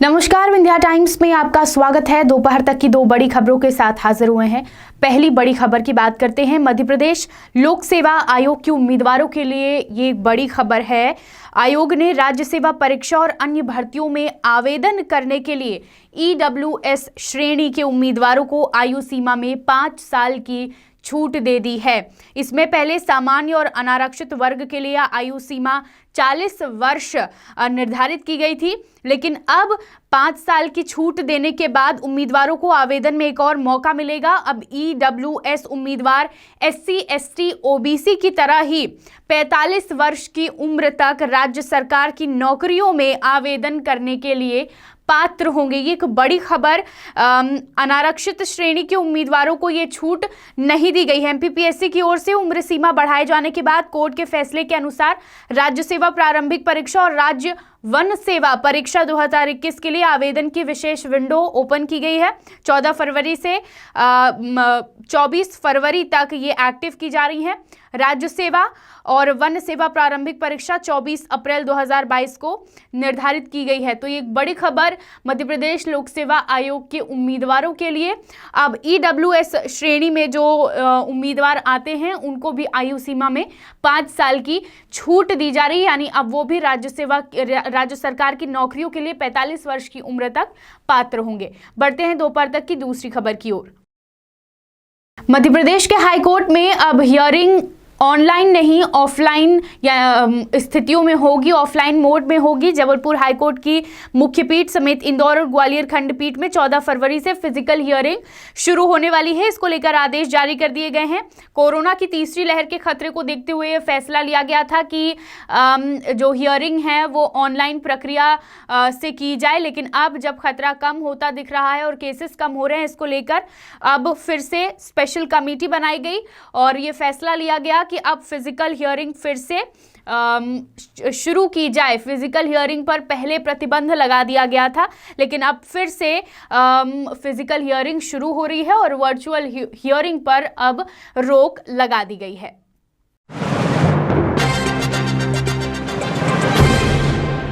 नमस्कार, विंध्या टाइम्स में आपका स्वागत है। दोपहर तक की दो बड़ी खबरों के साथ हाजिर हुए हैं। पहली बड़ी खबर की बात करते हैं। मध्य प्रदेश लोक सेवा आयोग के उम्मीदवारों के लिए ये बड़ी खबर है। आयोग ने राज्य सेवा परीक्षा और अन्य भर्तियों में आवेदन करने के लिए EWS श्रेणी के उम्मीदवारों को आयु सीमा में 5 साल की छूट दे दी है। इसमें पहले सामान्य और अनारक्षित वर्ग के लिए आयु सीमा 40 वर्ष निर्धारित की गई थी, लेकिन अब 5 साल की छूट देने के बाद उम्मीदवारों को आवेदन में एक और मौका मिलेगा। अब EWS उम्मीदवार SC, ST, OBC की तरह ही 45 वर्ष की उम्र तक राज्य सरकार की नौकरियों में आवेदन करने के लिए पात्र होंगे। ये एक बड़ी खबर। अनारक्षित श्रेणी के उम्मीदवारों को ये छूट नहीं दी गई है। MPPSC की ओर से उम्र सीमा बढ़ाए जाने के बाद कोर्ट के फैसले के अनुसार राज्य सेवा प्रारंभिक परीक्षा और राज्य वन सेवा परीक्षा 2021 के लिए आवेदन की विशेष विंडो ओपन की गई है। 14 फरवरी से 24 फरवरी तक ये एक्टिव की जा रही है। राज्य सेवा और वन सेवा प्रारंभिक परीक्षा 24 अप्रैल 2022 को निर्धारित की गई है। तो ये एक बड़ी खबर मध्य प्रदेश लोक सेवा आयोग के उम्मीदवारों के लिए। अब EWS श्रेणी में जो उम्मीदवार आते हैं उनको भी आयु सीमा में 5 साल की छूट दी जा रही है, यानी अब वो भी राज्य सरकार की नौकरियों के लिए 45 वर्ष की उम्र तक पात्र होंगे। बढ़ते हैं दोपहर तक की दूसरी खबर की ओर। मध्य प्रदेश के हाईकोर्ट में अब हियरिंग ऑनलाइन नहीं ऑफलाइन या स्थितियों में होगी, ऑफलाइन मोड में होगी। जबलपुर हाईकोर्ट की मुख्य पीठ समेत इंदौर और ग्वालियर खंडपीठ में 14 फरवरी से फिजिकल हियरिंग शुरू होने वाली है। इसको लेकर आदेश जारी कर दिए गए हैं। कोरोना की तीसरी लहर के खतरे को देखते हुए यह फैसला लिया गया था कि जो हियरिंग है वो ऑनलाइन प्रक्रिया से की जाए, लेकिन अब जब खतरा कम होता दिख रहा है और केसेस कम हो रहे हैं, इसको लेकर अब फिर से स्पेशल कमेटी बनाई गई और ये फैसला लिया गया कि अब फिजिकल हियरिंग फिर से शुरू की जाए। फिजिकल हियरिंग पर पहले प्रतिबंध लगा दिया गया था, लेकिन अब फिर से फिजिकल हियरिंग शुरू हो रही है और वर्चुअल हियरिंग पर अब रोक लगा दी गई है।